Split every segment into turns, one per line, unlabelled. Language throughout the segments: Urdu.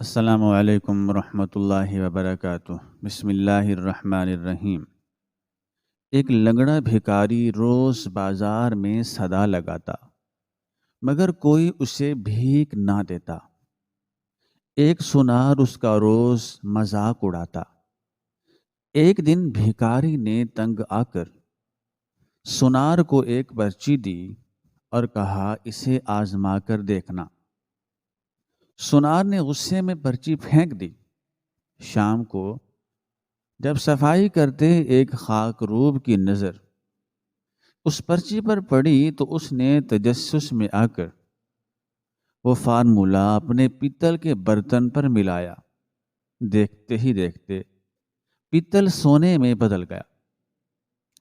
السلام علیکم ورحمۃ اللہ وبرکاتہ۔ بسم اللہ الرحمن الرحیم۔ ایک لنگڑا بھکاری روز بازار میں صدا لگاتا مگر کوئی اسے بھیک نہ دیتا۔ ایک سنار اس کا روز مذاق اڑاتا۔ ایک دن بھکاری نے تنگ آ کر سنار کو ایک پرچی دی اور کہا اسے آزما کر دیکھنا۔ سنار نے غصے میں پرچی پھینک دی۔ شام کو جب صفائی کرتے ایک خاک روب کی نظر اس پرچی پر پڑی تو اس نے تجسس میں آ کر وہ فارمولہ اپنے پیتل کے برتن پر ملایا۔ دیکھتے ہی دیکھتے پیتل سونے میں بدل گیا۔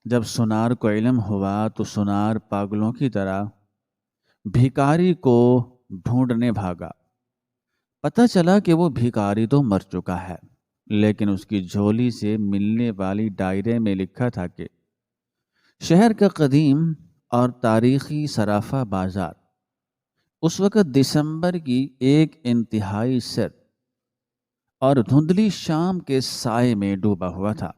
جب سنار کو علم ہوا تو سنار پاگلوں کی طرح بھکاری کو ڈھونڈنے بھاگا۔ پتہ چلا کہ وہ بھکاری تو مر چکا ہے، لیکن اس کی جھولی سے ملنے والی ڈائرے میں لکھا تھا کہ شہر کا قدیم اور تاریخی صرافہ بازار اس وقت دسمبر کی ایک انتہائی سرد اور دھندلی شام کے سائے میں ڈوبا ہوا تھا۔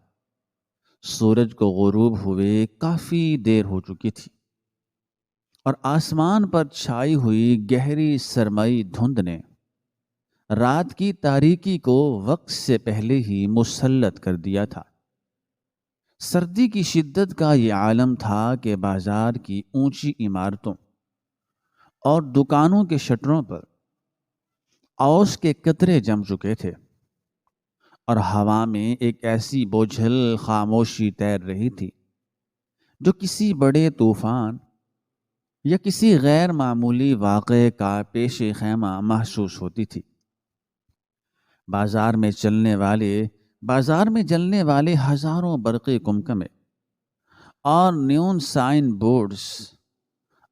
سورج کو غروب ہوئے کافی دیر ہو چکی تھی اور آسمان پر چھائی ہوئی گہری سرمئی دھند نے رات کی تاریکی کو وقت سے پہلے ہی مسلط کر دیا تھا۔ سردی کی شدت کا یہ عالم تھا کہ بازار کی اونچی عمارتوں اور دکانوں کے شٹروں پر اوس کے قطرے جم چکے تھے اور ہوا میں ایک ایسی بوجھل خاموشی تیر رہی تھی جو کسی بڑے طوفان یا کسی غیر معمولی واقعے کا پیش خیمہ محسوس ہوتی تھی۔ بازار میں جلنے والے ہزاروں برقی کمکمے اور نیون سائن بورڈز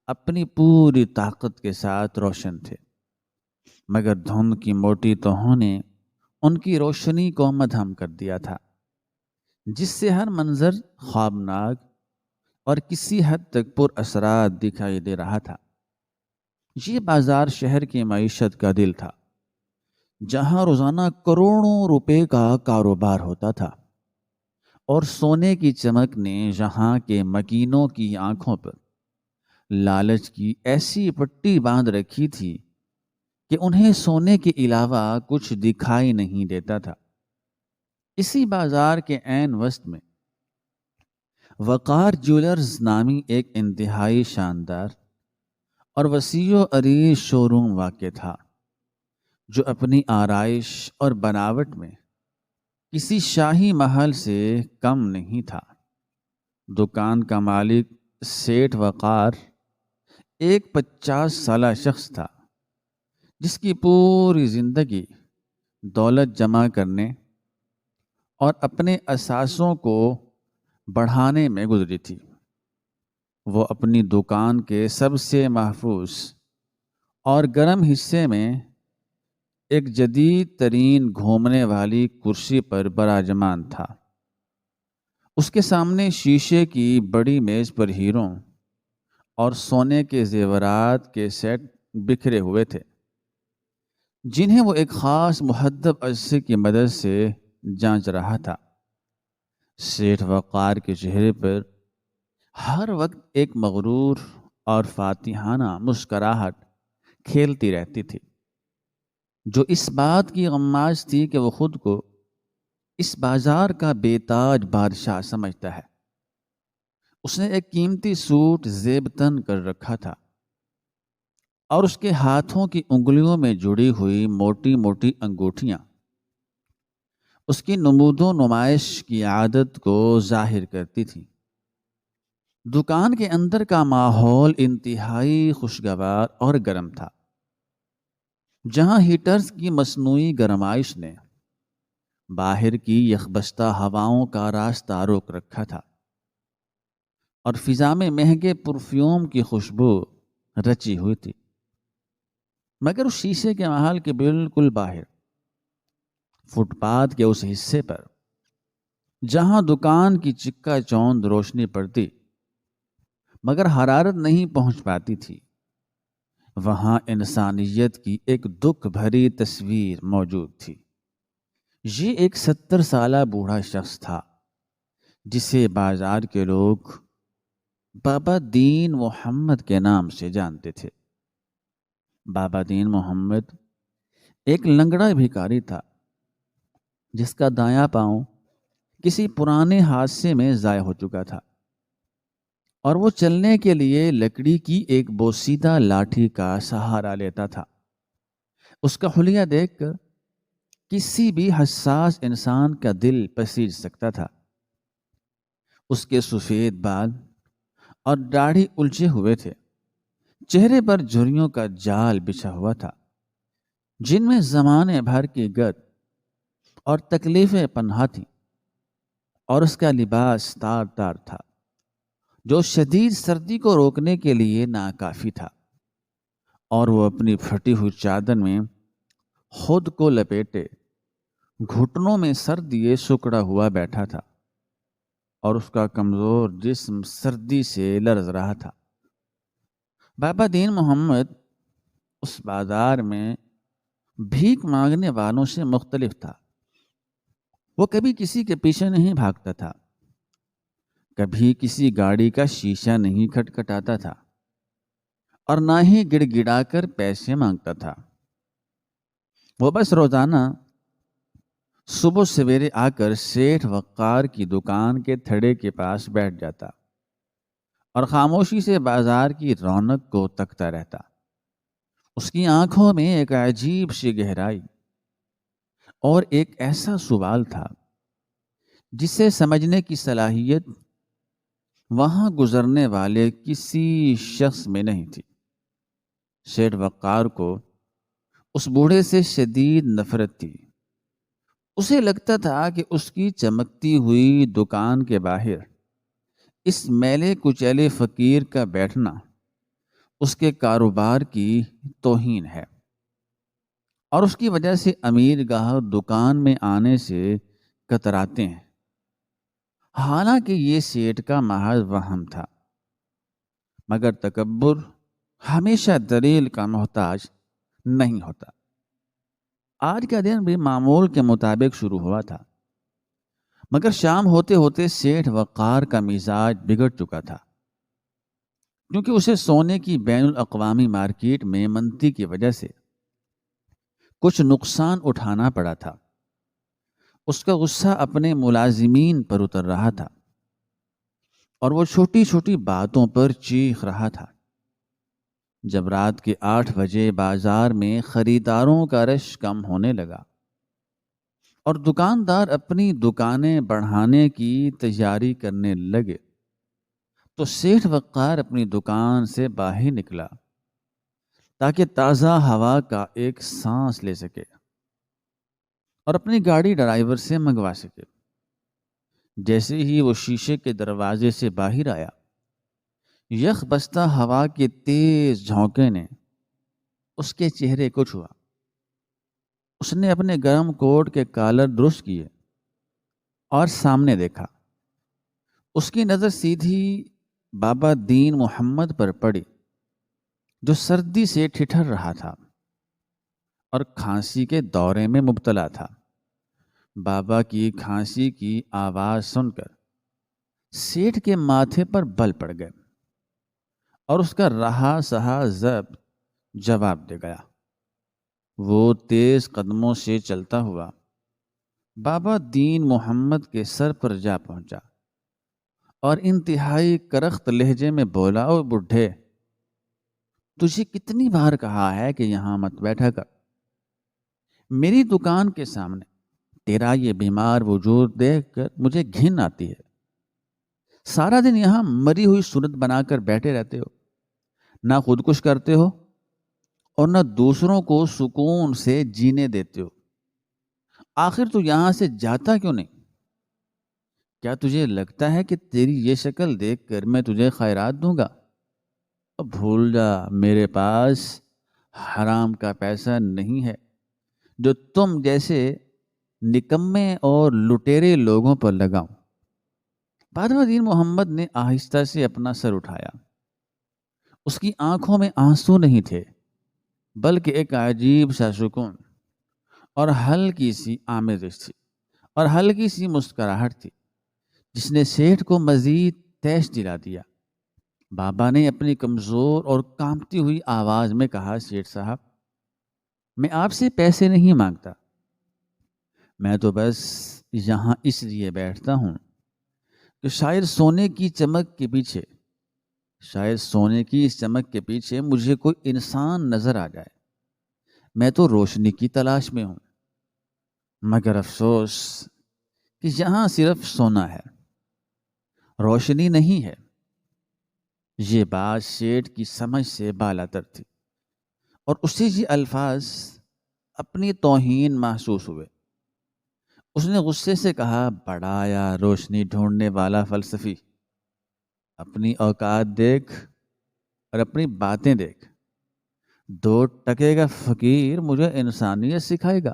اپنی پوری طاقت کے ساتھ روشن تھے، مگر دھند کی موٹی تہوں نے ان کی روشنی کو مدھم کر دیا تھا، جس سے ہر منظر خوابناک اور کسی حد تک پر اثرات دکھائی دے رہا تھا۔ یہ بازار شہر کی معیشت کا دل تھا، جہاں روزانہ کروڑوں روپے کا کاروبار ہوتا تھا، اور سونے کی چمک نے یہاں کے مکینوں کی آنکھوں پر لالچ کی ایسی پٹی باندھ رکھی تھی کہ انہیں سونے کے علاوہ کچھ دکھائی نہیں دیتا تھا۔ اسی بازار کے عین وسط میں وقار جیولرز نامی ایک انتہائی شاندار اور وسیع و عریض شو روم واقع تھا، جو اپنی آرائش اور بناوٹ میں کسی شاہی محل سے کم نہیں تھا۔ دکان کا مالک سیٹھ وقار ایک 50 سالہ شخص تھا، جس کی پوری زندگی دولت جمع کرنے اور اپنے اثاثوں کو بڑھانے میں گزری تھی۔ وہ اپنی دکان کے سب سے محفوظ اور گرم حصے میں ایک جدید ترین گھومنے والی کرسی پر براجمان تھا۔ اس کے سامنے شیشے کی بڑی میز پر ہیروں اور سونے کے زیورات کے سیٹ بکھرے ہوئے تھے، جنہیں وہ ایک خاص محدب عرصے کی مدد سے جانچ رہا تھا۔ سیٹھ وقار کے چہرے پر ہر وقت ایک مغرور اور فاتحانہ مسکراہٹ کھیلتی رہتی تھی، جو اس بات کی غماز تھی کہ وہ خود کو اس بازار کا بے تاج بادشاہ سمجھتا ہے۔ اس نے ایک قیمتی سوٹ زیب تن کر رکھا تھا اور اس کے ہاتھوں کی انگلیوں میں جڑی ہوئی موٹی موٹی انگوٹھیاں اس کی نمود و نمائش کی عادت کو ظاہر کرتی تھی۔ دکان کے اندر کا ماحول انتہائی خوشگوار اور گرم تھا، جہاں ہیٹرز کی مصنوعی گرمائش نے باہر کی یخبشتہ ہواؤں کا راستہ روک رکھا تھا اور فضا میں مہنگے پرفیوم کی خوشبو رچی ہوئی تھی۔ مگر اس شیشے کے محل کے بالکل باہر فٹ پاتھ کے اس حصے پر جہاں دکان کی چکا چوند روشنی پڑتی مگر حرارت نہیں پہنچ پاتی تھی، وہاں انسانیت کی ایک دکھ بھری تصویر موجود تھی۔ یہ ایک 70 سالہ بوڑھا شخص تھا جسے بازار کے لوگ بابا دین محمد کے نام سے جانتے تھے۔ بابا دین محمد ایک لنگڑا بھکاری تھا جس کا دایاں پاؤں کسی پرانے حادثے میں ضائع ہو چکا تھا اور وہ چلنے کے لیے لکڑی کی ایک بوسیدہ لاٹھی کا سہارا لیتا تھا۔ اس کا حلیہ دیکھ کر کسی بھی حساس انسان کا دل پسیج سکتا تھا۔ اس کے سفید بال اور داڑھی الجھے ہوئے تھے، چہرے پر جھریوں کا جال بچھا ہوا تھا جن میں زمانے بھر کی گرد اور تکلیفیں پنہا تھیں، اور اس کا لباس تار تار تھا جو شدید سردی کو روکنے کے لیے ناکافی تھا، اور وہ اپنی پھٹی ہوئی چادر میں خود کو لپیٹے گھٹنوں میں سر دیے سکڑا ہوا بیٹھا تھا، اور اس کا کمزور جسم سردی سے لرز رہا تھا۔ بابا دین محمد اس بازار میں بھیک مانگنے والوں سے مختلف تھا۔ وہ کبھی کسی کے پیچھے نہیں بھاگتا تھا، کبھی کسی گاڑی کا شیشہ نہیں کھٹکھٹاتا تھا، اور نہ ہی گڑ گڑا کر پیسے مانگتا تھا۔ وہ بس روزانہ صبح سویرے آ کر سیٹھ وقار کی دکان کے تھڑے کے پاس بیٹھ جاتا اور خاموشی سے بازار کی رونق کو تکتا رہتا۔ اس کی آنکھوں میں ایک عجیب سی گہرائی اور ایک ایسا سوال تھا جسے سمجھنے کی صلاحیت وہاں گزرنے والے کسی شخص میں نہیں تھی۔ سیٹھ وقار کو اس بوڑھے سے شدید نفرت تھی۔ اسے لگتا تھا کہ اس کی چمکتی ہوئی دکان کے باہر اس میلے کچیلے فقیر کا بیٹھنا اس کے کاروبار کی توہین ہے، اور اس کی وجہ سے امیر گاہک دکان میں آنے سے کتراتے ہیں۔ حالانکہ یہ سیٹھ کا محض وہم تھا، مگر تکبر ہمیشہ دلیل کا محتاج نہیں ہوتا۔ آج کا دن بھی معمول کے مطابق شروع ہوا تھا، مگر شام ہوتے ہوتے سیٹھ وقار کا مزاج بگڑ چکا تھا، کیونکہ اسے سونے کی بین الاقوامی مارکیٹ میں منتی کی وجہ سے کچھ نقصان اٹھانا پڑا تھا۔ اس کا غصہ اپنے ملازمین پر اتر رہا تھا، اور وہ چھوٹی چھوٹی باتوں پر چیخ رہا تھا۔ جب رات کے 8 بجے بازار میں خریداروں کا رش کم ہونے لگا اور دکاندار اپنی دکانیں بڑھانے کی تیاری کرنے لگے، تو سیٹھ وقار اپنی دکان سے باہر نکلا تاکہ تازہ ہوا کا ایک سانس لے سکے اور اپنی گاڑی ڈرائیور سے منگوا سکے۔ جیسے ہی وہ شیشے کے دروازے سے باہر آیا، یخ بستہ ہوا کے تیز جھونکے نے اس کے چہرے کو چھوا۔ اس نے اپنے گرم کوٹ کے کالر درست کیے اور سامنے دیکھا۔ اس کی نظر سیدھی بابا دین محمد پر پڑی جو سردی سے ٹھٹھر رہا تھا اور کھانسی کے دورے میں مبتلا تھا۔ بابا کی کھانسی کی آواز سن کر سیٹھ کے ماتھے پر بل پڑ گئے اور اس کا رہا سہا ضبط جواب دے گیا۔ وہ تیز قدموں سے چلتا ہوا بابا دین محمد کے سر پر جا پہنچا اور انتہائی کرخت لہجے میں بولا، او بڈھے، تجھے کتنی بار کہا ہے کہ یہاں مت بیٹھا کر۔ میری دکان کے سامنے تیرا یہ بیمار وجود دیکھ کر مجھے گھن آتی ہے۔ سارا دن یہاں مری ہوئی صورت بنا کر بیٹھے رہتے ہو، نہ خود کچھ کرتے ہو اور نہ دوسروں کو سکون سے جینے دیتے ہو۔ آخر تو یہاں سے جاتا کیوں نہیں؟ کیا تجھے لگتا ہے کہ تیری یہ شکل دیکھ کر میں تجھے خیرات دوں گا؟ بھول جا، میرے پاس حرام کا پیسہ نہیں ہے جو تم جیسے نکمے اور لٹیرے لوگوں پر لگاؤں۔ بابا دین محمد نے آہستہ سے اپنا سر اٹھایا۔ اس کی آنکھوں میں آنسو نہیں تھے، بلکہ ایک عجیب سا سکون اور ہلکی سی آمیزش تھی اور ہلکی سی مسکراہٹ تھی جس نے سیٹھ کو مزید تیش دلا دیا۔ بابا نے اپنی کمزور اور کانپتی ہوئی آواز میں کہا، سیٹھ صاحب، میں آپ سے پیسے نہیں مانگتا، میں تو بس یہاں اس لیے بیٹھتا ہوں کہ شاید سونے کی چمک اس چمک کے پیچھے مجھے کوئی انسان نظر آ جائے۔ میں تو روشنی کی تلاش میں ہوں، مگر افسوس کہ یہاں صرف سونا ہے، روشنی نہیں ہے۔ یہ بات سیٹھ کی سمجھ سے بالاتر تھی اور اسے یہ الفاظ اپنی توہین محسوس ہوئے۔ اس نے غصے سے کہا، بڑا یا روشنی ڈھونڈنے والا فلسفی، اپنی اوقات دیکھ اور اپنی باتیں دیکھ۔ 2 ٹکے کا فقیر مجھے انسانیت سکھائے گا؟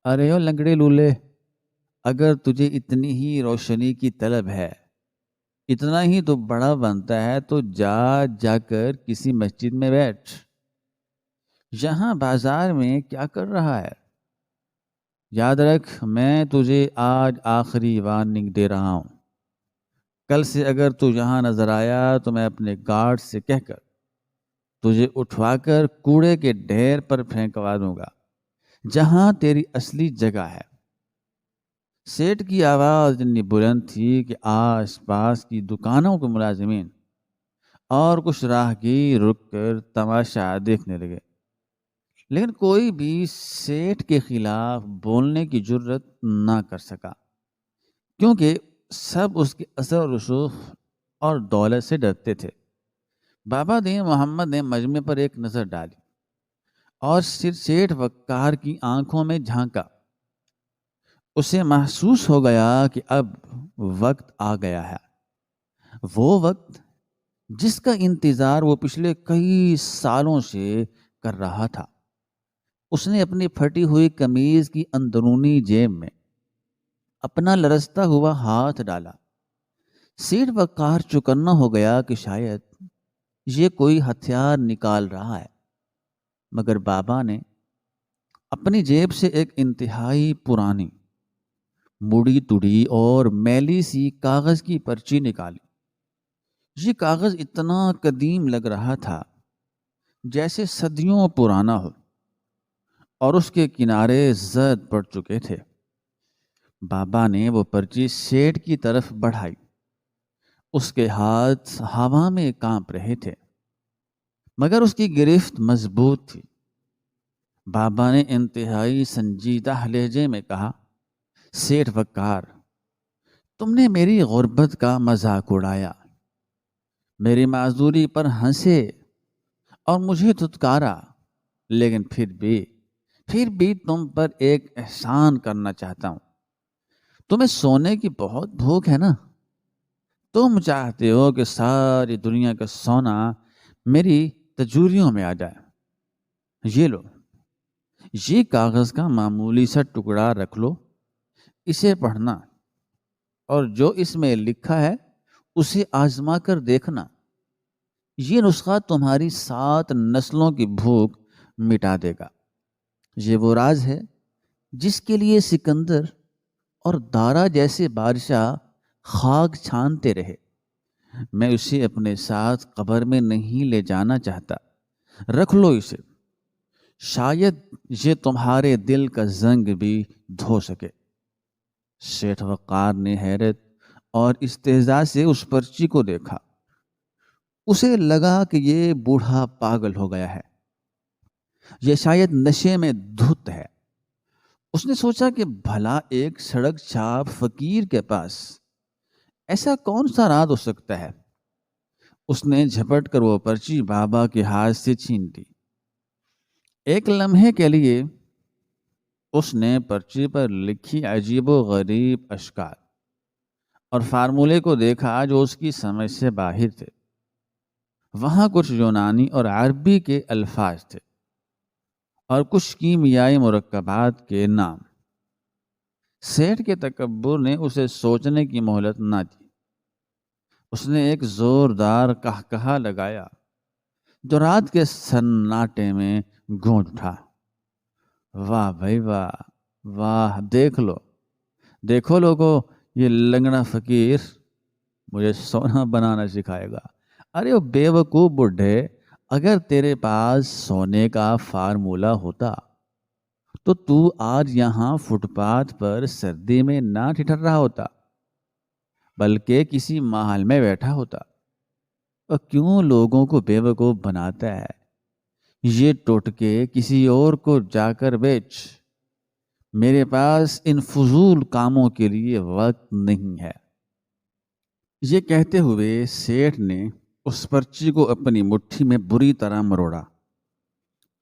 ارے او لنگڑے لولے، اگر تجھے اتنی ہی روشنی کی طلب ہے، اتنا ہی تو بڑا بنتا ہے، تو جا کر کسی مسجد میں بیٹھ۔ یہاں بازار میں کیا کر رہا ہے؟ یاد رکھ، میں تجھے آج آخری وارننگ دے رہا ہوں۔ کل سے اگر تو یہاں نظر آیا تو میں اپنے گارڈ سے کہہ کر تجھے اٹھوا کر کوڑے کے ڈھیر پر پھینکوا دوں گا، جہاں تیری اصلی جگہ ہے۔ سیٹھ کی آواز اتنی بلند تھی کہ آس پاس کی دکانوں کے ملازمین اور کچھ راہگیر رک کر تماشا دیکھنے لگے، لیکن کوئی بھی سیٹھ کے خلاف بولنے کی جرت نہ کر سکا، کیونکہ سب اس کے اثر و رسوخ اور دولت سے ڈرتے تھے۔ بابا دین محمد نے مجمع پر ایک نظر ڈالی اور سیٹھ وقار کی آنکھوں میں جھانکا۔ اسے محسوس ہو گیا کہ اب وقت آ گیا ہے، وہ وقت جس کا انتظار وہ پچھلے کئی سالوں سے کر رہا تھا۔ اس نے اپنی پھٹی ہوئی قمیض کی اندرونی جیب میں اپنا لرزتا ہوا ہاتھ ڈالا۔ سیٹھ وقار چوکنا ہو گیا کہ شاید یہ کوئی ہتھیار نکال رہا ہے، مگر بابا نے اپنی جیب سے ایک انتہائی پرانی، مڑی تڑی اور میلی سی کاغذ کی پرچی نکالی۔ یہ کاغذ اتنا قدیم لگ رہا تھا جیسے صدیوں پرانا ہو، اور اس کے کنارے زرد پڑ چکے تھے۔ بابا نے وہ پرچی سیٹھ کی طرف بڑھائی۔ اس کے ہاتھ ہوا میں کانپ رہے تھے، مگر اس کی گرفت مضبوط تھی۔ بابا نے انتہائی سنجیدہ لہجے میں کہا، سیٹھ وقار، تم نے میری غربت کا مذاق اڑایا، میری معذوری پر ہنسے اور مجھے دھتکارا، لیکن پھر بھی تم پر ایک احسان کرنا چاہتا ہوں۔ تمہیں سونے کی بہت بھوک ہے نا؟ تم چاہتے ہو کہ ساری دنیا کا سونا میری تجوریوں میں آ جائے۔ یہ لو، یہ کاغذ کا معمولی سا ٹکڑا رکھ لو، اسے پڑھنا اور جو اس میں لکھا ہے اسے آزما کر دیکھنا۔ یہ نسخہ تمہاری 7 نسلوں کی بھوک مٹا دے گا۔ یہ وہ راز ہے جس کے لیے سکندر اور دارا جیسے بادشاہ خاک چھانتے رہے۔ میں اسے اپنے ساتھ قبر میں نہیں لے جانا چاہتا، رکھ لو اسے، شاید یہ تمہارے دل کا زنگ بھی دھو سکے۔ سیٹھ وقار نے حیرت اور استہزاء سے اس پرچی کو دیکھا۔ اسے لگا کہ یہ بوڑھا پاگل ہو گیا ہے، یہ شاید نشے میں دھت ہے۔ اس نے سوچا کہ بھلا ایک سڑک چھاپ فقیر کے پاس ایسا کون سا راز ہو سکتا ہے۔ اس نے جھپٹ کر وہ پرچی بابا کے ہاتھ سے چھین لی۔ ایک لمحے کے لیے اس نے پرچی پر لکھی عجیب و غریب اشکال اور فارمولے کو دیکھا جو اس کی سمجھ سے باہر تھے۔ وہاں کچھ یونانی اور عربی کے الفاظ تھے اور کچھ کیمیائی مرکبات کے نام۔ سیٹھ کے تکبر نے اسے سوچنے کی مہلت نہ دی۔ اس نے ایک زوردار قہقہا لگایا جو رات کے سناٹے میں گونج اٹھا۔ واہ بھائی واہ، واہ، دیکھو لوگو، یہ لنگڑا فقیر مجھے سونا بنانا سکھائے گا۔ ارے وہ بے وقوف بڈھے، اگر تیرے پاس سونے کا فارمولہ ہوتا تو آج یہاں فٹ پاتھ پر سردی میں نہ ٹھٹر رہا ہوتا، بلکہ کسی محل میں بیٹھا ہوتا۔ اور کیوں لوگوں کو بے وقوف بناتا ہے؟ یہ ٹوٹکے کسی اور کو جا کر بیچ، میرے پاس ان فضول کاموں کے لیے وقت نہیں ہے۔ یہ کہتے ہوئے سیٹھ نے اس پرچی کو اپنی مٹھی میں بری طرح مروڑا،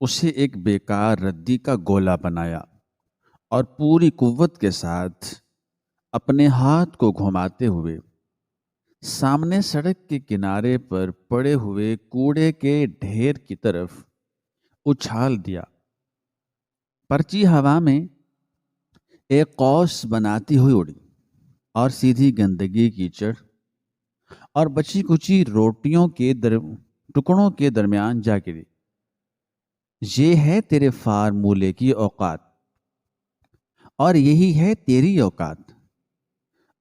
اسے ایک بیکار ردی کا گولا بنایا اور پوری قوت کے ساتھ اپنے ہاتھ کو گھماتے ہوئے سامنے سڑک کے کنارے پر پڑے ہوئے کوڑے کے ڈھیر کی طرف اچھال دیا۔ پرچی ہوا میں ایک قوس بناتی ہوئی اڑی اور سیدھی گندگی کیچڑ اور بچی کچی روٹیوں کے ٹکڑوں کے درمیان جا گری۔ یہ ہے تیرے فارمولے کی اوقات، اور یہی ہے تیری اوقات۔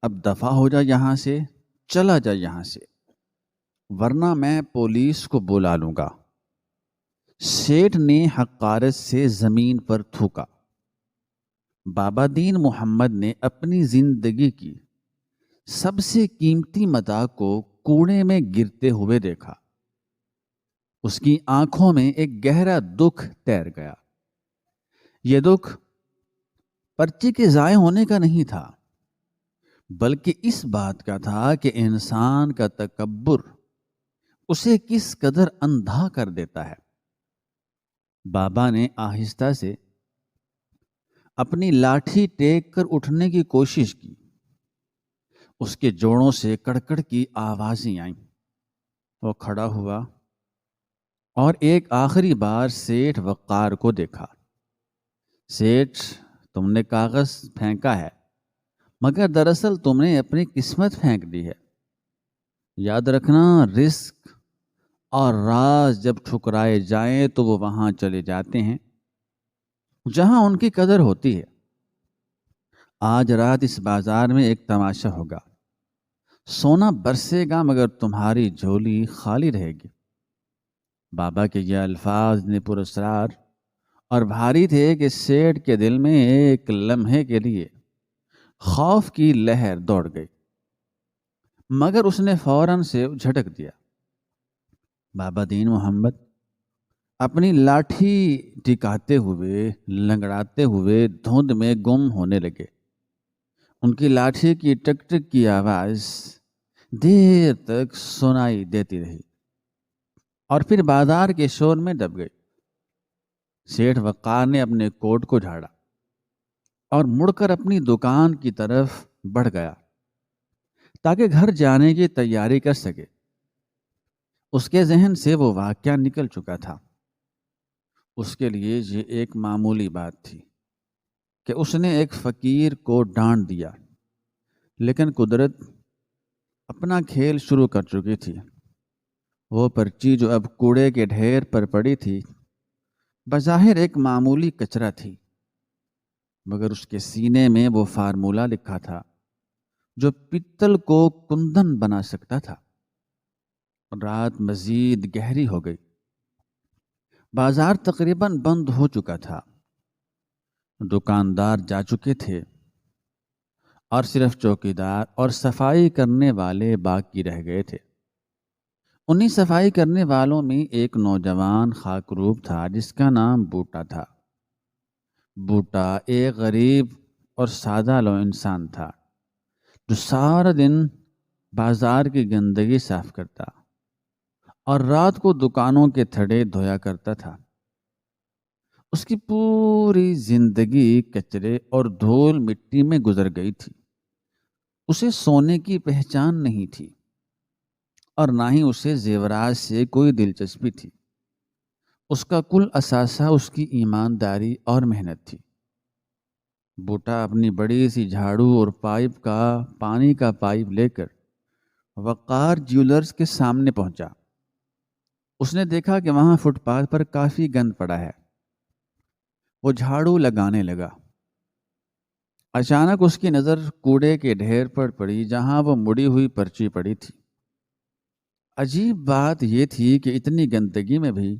اب دفع ہو جا یہاں سے، چلا جا یہاں سے، ورنہ میں پولیس کو بلا لوں گا۔ سیٹھ نے حقارت سے زمین پر تھوکا۔ بابا دین محمد نے اپنی زندگی کی سب سے قیمتی متاع کو کوڑے میں گرتے ہوئے دیکھا۔ اس کی آنکھوں میں ایک گہرا دکھ تیر گیا۔ یہ دکھ پرچی کے ضائع ہونے کا نہیں تھا، بلکہ اس بات کا تھا کہ انسان کا تکبر اسے کس قدر اندھا کر دیتا ہے۔ بابا نے آہستہ سے اپنی لاٹھی ٹیک کر اٹھنے کی کوشش کی۔ اس کے جوڑوں سے کڑکڑ کی آوازیں آئیں۔ وہ کھڑا ہوا اور ایک آخری بار سیٹھ وقار کو دیکھا۔ سیٹھ، تم نے کاغذ پھینکا ہے، مگر دراصل تم نے اپنی قسمت پھینک دی ہے۔ یاد رکھنا، رزق اور راز جب ٹھکرائے جائیں تو وہ وہاں چلے جاتے ہیں جہاں ان کی قدر ہوتی ہے۔ آج رات اس بازار میں ایک تماشا ہوگا، سونا برسے گا مگر تمہاری جھولی خالی رہے گی۔ بابا کے یہ الفاظ نے پراسرار اور بھاری تھے کہ سیٹھ کے دل میں ایک لمحے کے لیے خوف کی لہر دوڑ گئی، مگر اس نے فوراً سے جھٹک دیا۔ بابا دین محمد اپنی لاٹھی ٹکاتے ہوئے، لنگڑاتے ہوئے دھند میں گم ہونے لگے۔ ان کی لاٹھی کی ٹک ٹک کی آواز دیر تک سنائی دیتی رہی اور پھر بازار کے شور میں دب گئی۔ سیٹھ وقار نے اپنے کوٹ کو جھاڑا اور مڑ کر اپنی دکان کی طرف بڑھ گیا تاکہ گھر جانے کی تیاری کر سکے۔ اس کے ذہن سے وہ واقعہ نکل چکا تھا۔ اس کے لیے یہ ایک معمولی بات تھی کہ اس نے ایک فقیر کو ڈانٹ دیا، لیکن قدرت اپنا کھیل شروع کر چکی تھی۔ وہ پرچی جو اب کوڑے کے ڈھیر پر پڑی تھی بظاہر ایک معمولی کچرا تھی، مگر اس کے سینے میں وہ فارمولہ لکھا تھا جو پتل کو کندن بنا سکتا تھا۔ رات مزید گہری ہو گئی۔ بازار تقریباً بند ہو چکا تھا، دکاندار جا چکے تھے اور صرف چوکیدار اور صفائی کرنے والے باقی رہ گئے تھے۔ انہی صفائی کرنے والوں میں ایک نوجوان خاکروب تھا جس کا نام بوٹا تھا۔ بوٹا ایک غریب اور سادہ لو انسان تھا جو سارا دن بازار کی گندگی صاف کرتا اور رات کو دکانوں کے تھڑے دھویا کرتا تھا۔ اس کی پوری زندگی کچرے اور دھول مٹی میں گزر گئی تھی۔ اسے سونے کی پہچان نہیں تھی اور نہ ہی اسے زیورات سے کوئی دلچسپی تھی۔ اس کا کل اثاثہ اس کی ایمانداری اور محنت تھی۔ بوٹا اپنی بڑی سی جھاڑو اور پانی کا پائپ لے کر وقار جیولرز کے سامنے پہنچا۔ اس نے دیکھا کہ وہاں فٹ پاتھ پر کافی گند پڑا ہے۔ وہ جھاڑو لگانے لگا۔ اچانک اس کی نظر کوڑے کے ڈھیر پر پڑی جہاں وہ مڑی ہوئی پرچی پڑی تھی۔ عجیب بات یہ تھی کہ اتنی گندگی میں بھی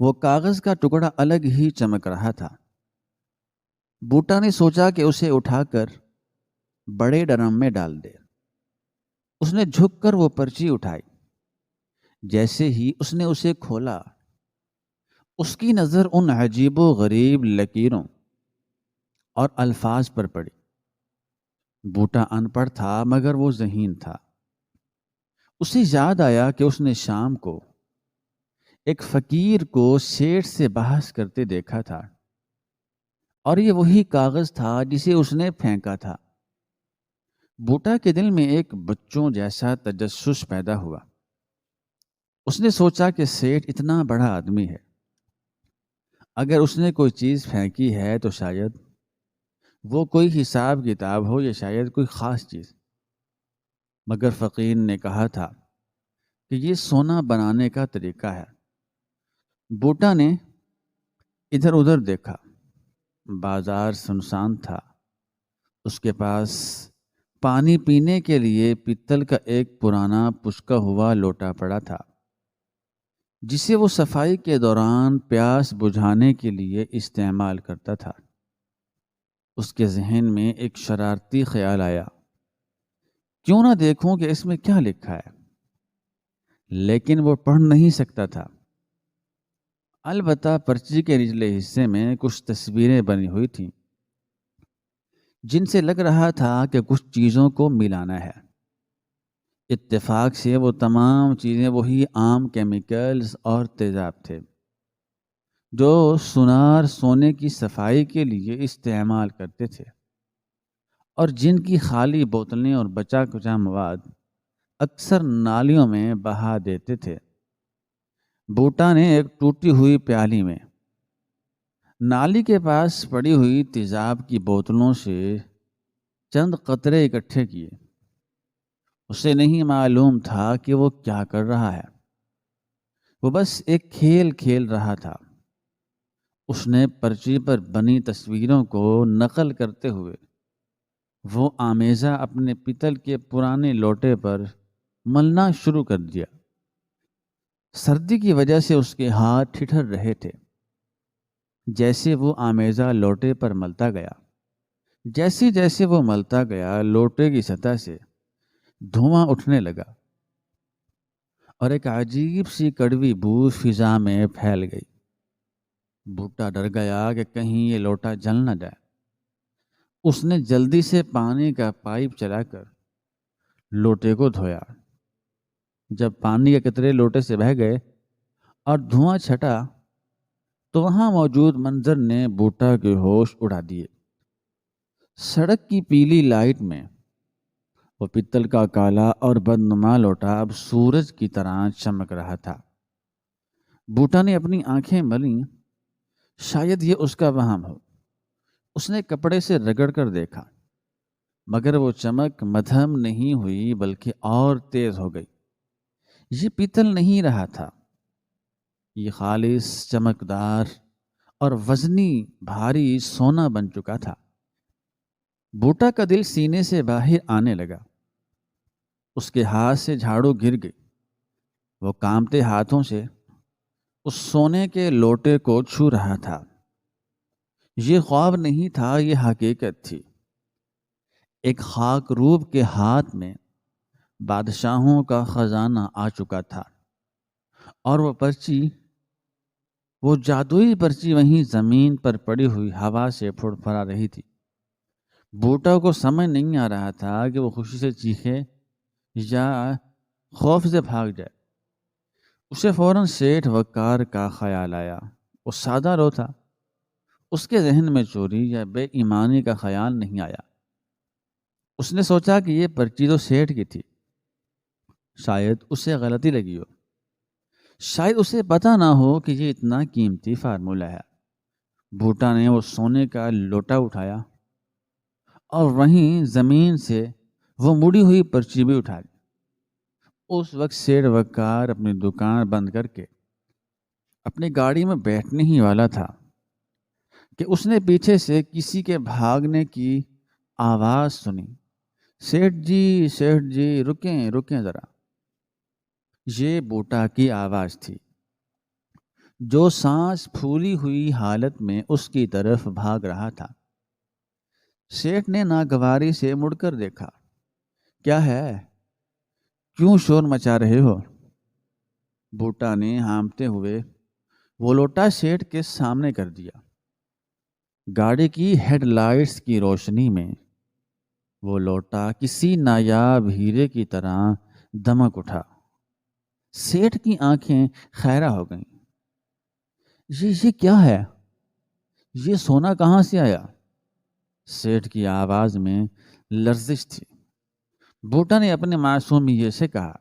وہ کاغذ کا ٹکڑا الگ ہی چمک رہا تھا۔ بوٹا نے سوچا کہ اسے اٹھا کر بڑے ڈرم میں ڈال دے۔ اس نے جھک کر وہ پرچی اٹھائی۔ جیسے ہی اس نے اسے کھولا، اس کی نظر ان عجیب و غریب لکیروں اور الفاظ پر پڑی۔ بوٹا ان پڑھ تھا مگر وہ ذہین تھا۔ اسے یاد آیا کہ اس نے شام کو ایک فقیر کو سیٹھ سے بحث کرتے دیکھا تھا، اور یہ وہی کاغذ تھا جسے اس نے پھینکا تھا۔ بوٹا کے دل میں ایک بچوں جیسا تجسس پیدا ہوا۔ اس نے سوچا کہ سیٹھ اتنا بڑا آدمی ہے، اگر اس نے کوئی چیز پھینکی ہے تو شاید وہ کوئی حساب کتاب ہو یا شاید کوئی خاص چیز۔ مگر فقیر نے کہا تھا کہ یہ سونا بنانے کا طریقہ ہے۔ بوٹا نے ادھر ادھر دیکھا۔ بازار سنسان تھا۔ اس کے پاس پانی پینے کے لیے پیتل کا ایک پرانا پچکا ہوا لوٹا پڑا تھا، جسے وہ صفائی کے دوران پیاس بجھانے کے لیے استعمال کرتا تھا۔ اس کے ذہن میں ایک شرارتی خیال آیا، کیوں نہ دیکھوں کہ اس میں کیا لکھا ہے، لیکن وہ پڑھ نہیں سکتا تھا۔ البتہ پرچی کے نچلے حصے میں کچھ تصویریں بنی ہوئی تھیں جن سے لگ رہا تھا کہ کچھ چیزوں کو ملانا ہے۔ اتفاق سے وہ تمام چیزیں وہی عام کیمیکلز اور تیزاب تھے جو سونار سونے کی صفائی کے لیے استعمال کرتے تھے، اور جن کی خالی بوتلیں اور بچا کچا مواد اکثر نالیوں میں بہا دیتے تھے۔ بوٹا نے ایک ٹوٹی ہوئی پیالی میں نالی کے پاس پڑی ہوئی تیزاب کی بوتلوں سے چند قطرے اکٹھے کیے۔ اسے نہیں معلوم تھا کہ وہ کیا کر رہا ہے، وہ بس ایک کھیل کھیل رہا تھا۔ اس نے پرچی پر بنی تصویروں کو نقل کرتے ہوئے وہ آمیزہ اپنے پیتل کے پرانے لوٹے پر ملنا شروع کر دیا۔ سردی کی وجہ سے اس کے ہاتھ ٹھٹر رہے تھے۔ جیسے وہ آمیزہ لوٹے پر ملتا گیا، جیسے جیسے وہ ملتا گیا، لوٹے کی سطح سے دھواں اٹھنے لگا اور ایک عجیب سی کڑوی بو فضا میں پھیل گئی۔ بوٹا ڈر گیا کہ کہیں یہ لوٹا جل نہ جائے۔ اس نے جلدی سے پانی کا پائپ چلا کر لوٹے کو دھویا۔ جب پانی کے قطرے لوٹے سے بہہ گئے اور دھواں چھٹا تو وہاں موجود منظر نے بوٹا کے ہوش اڑا دیے۔ سڑک کی پیلی لائٹ میں وہ پیتل کا کالا اور بدنما لوٹا اب سورج کی طرح چمک رہا تھا۔ بوٹا نے اپنی آنکھیں ملیں، شاید یہ اس کا وہم ہو۔ اس نے کپڑے سے رگڑ کر دیکھا، مگر وہ چمک مدھم نہیں ہوئی بلکہ اور تیز ہو گئی۔ یہ پیتل نہیں رہا تھا، یہ خالص چمکدار اور وزنی بھاری سونا بن چکا تھا۔ بوٹا کا دل سینے سے باہر آنے لگا۔ اس کے ہاتھ سے جھاڑو گر گئی۔ وہ کانپتے ہاتھوں سے اس سونے کے لوٹے کو چھو رہا تھا۔ یہ خواب نہیں تھا، یہ حقیقت تھی۔ ایک خاک روب کے ہاتھ میں بادشاہوں کا خزانہ آ چکا تھا، اور وہ پرچی، وہ جادوئی پرچی وہیں زمین پر پڑی ہوئی ہوا سے پھڑ پھڑا رہی تھی۔ بوٹا کو سمجھ نہیں آ رہا تھا کہ وہ خوشی سے چیخے یا خوف سے بھاگ جائے۔ اسے فوراً سیٹھ وقار کا خیال آیا۔ وہ سادہ رو تھا، اس کے ذہن میں چوری یا بے ایمانی کا خیال نہیں آیا۔ اس نے سوچا کہ یہ پرچی تو سیٹھ کی تھی، شاید اسے غلطی لگی ہو، شاید اسے پتہ نہ ہو کہ یہ اتنا قیمتی فارمولہ ہے۔ بوٹا نے وہ سونے کا لوٹا اٹھایا اور وہیں زمین سے وہ مڑی ہوئی پرچی بھی اٹھا لی۔ اس وقت سیٹھ وقار اپنی دکان بند کر کے اپنی گاڑی میں بیٹھنے ہی والا تھا کہ اس نے پیچھے سے کسی کے بھاگنے کی آواز سنی۔ سیٹھ جی رکیں رکیں ذرا۔ یہ بوٹا کی آواز تھی جو سانس پھولی ہوئی حالت میں اس کی طرف بھاگ رہا تھا۔ سیٹھ نے ناگواری سے مڑ کر دیکھا۔ کیا ہے؟ کیوں شور مچا رہے ہو؟ بوٹا نے ہامتے ہوئے وہ لوٹا سیٹھ کے سامنے کر دیا۔ گاڑی کی ہیڈ لائٹس کی روشنی میں وہ لوٹا کسی نایاب ہیرے کی طرح دمک اٹھا۔ سیٹھ کی آنکھیں خیرہ ہو گئیں۔ یہ کیا ہے؟ یہ سونا کہاں سے آیا؟ سیٹھ کی آواز میں لرزش تھی۔ بوٹا نے اپنے معصومیت سے کہا،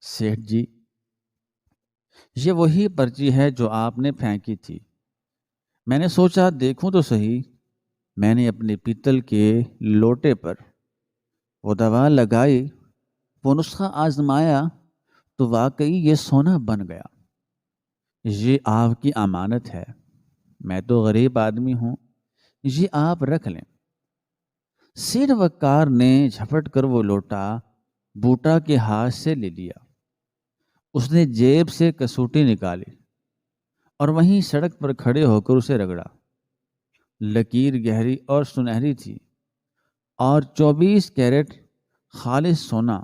سیٹھ جی یہ وہی پرچی ہے جو آپ نے پھینکی تھی۔ میں نے سوچا دیکھوں تو صحیح۔ میں نے اپنے پیتل کے لوٹے پر وہ دوا لگائی، وہ نسخہ آزمایا تو واقعی یہ سونا بن گیا۔ یہ آپ کی امانت ہے، میں تو غریب آدمی ہوں، یہ آپ رکھ لیں۔ سیٹھ وقار نے جھپٹ کر وہ لوٹا بوٹا کے ہاتھ سے لے لیا۔ اس نے جیب سے کسوٹی نکالی اور وہیں سڑک پر کھڑے ہو کر اسے رگڑا۔ لکیر گہری اور سنہری تھی اور 24 کیرٹ خالص سونا۔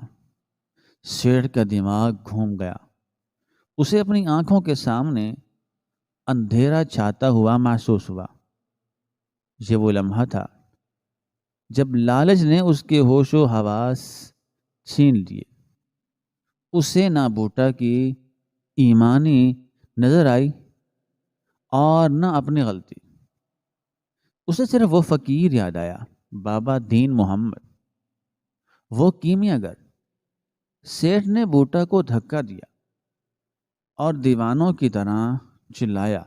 سیٹھ کا دماغ گھوم گیا۔ اسے اپنی آنکھوں کے سامنے اندھیرا چھاتا ہوا محسوس ہوا۔ یہ وہ لمحہ تھا جب لالچ نے اس کے ہوش و حواس چھین لیے۔ اسے نہ بوٹا کی ایمانی نظر آئی اور نہ اپنی غلطی۔ اسے صرف وہ فقیر یاد آیا، بابا دین محمد، وہ کیمیا گر۔ سیٹھ نے بوٹا کو دھکا دیا اور دیوانوں کی طرح چلایا،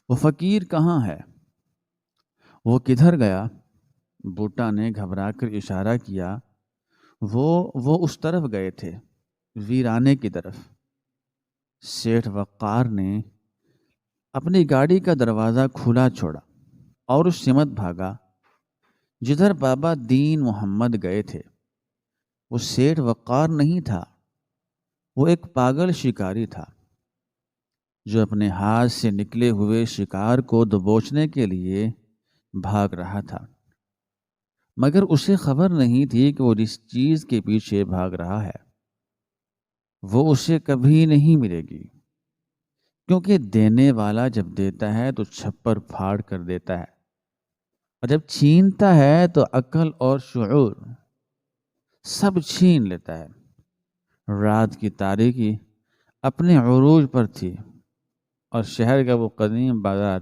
وہ فقیر کہاں ہے؟ وہ کدھر گیا؟ بوٹا نے گھبرا کر اشارہ کیا۔ وہ اس طرف گئے تھے، ویرانے کی طرف۔ سیٹھ وقار نے اپنی گاڑی کا دروازہ کھلا چھوڑا اور اس سمت بھاگا جدھر بابا دین محمد گئے تھے۔ وہ سیٹھ وقار نہیں تھا، وہ ایک پاگل شکاری تھا جو اپنے ہاتھ سے نکلے ہوئے شکار کو دبوچنے کے لیے بھاگ رہا تھا، مگر اسے خبر نہیں تھی کہ وہ جس چیز کے پیچھے بھاگ رہا ہے وہ اسے کبھی نہیں ملے گی، کیونکہ دینے والا جب دیتا ہے تو چھپر پھاڑ کر دیتا ہے، اور جب چھینتا ہے تو عقل اور شعور سب چھین لیتا ہے۔ رات کی تاریکی اپنے عروج پر تھی اور شہر کا وہ قدیم بازار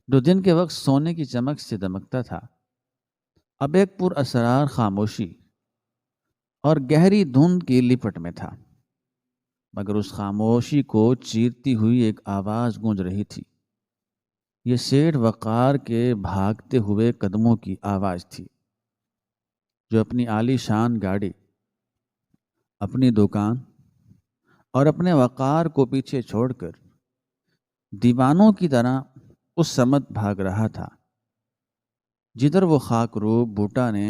جو دن کے وقت سونے کی چمک سے دمکتا تھا اب ایک پر اسرار خاموشی اور گہری دھند کی لپٹ میں تھا، مگر اس خاموشی کو چیرتی ہوئی ایک آواز گونج رہی تھی۔ یہ سیٹھ وقار کے بھاگتے ہوئے قدموں کی آواز تھی جو اپنی عالی شان گاڑی، اپنی دکان اور اپنے وقار کو پیچھے چھوڑ کر دیوانوں کی طرح اس سمت بھاگ رہا تھا جدھر وہ خاک روب بوٹا نے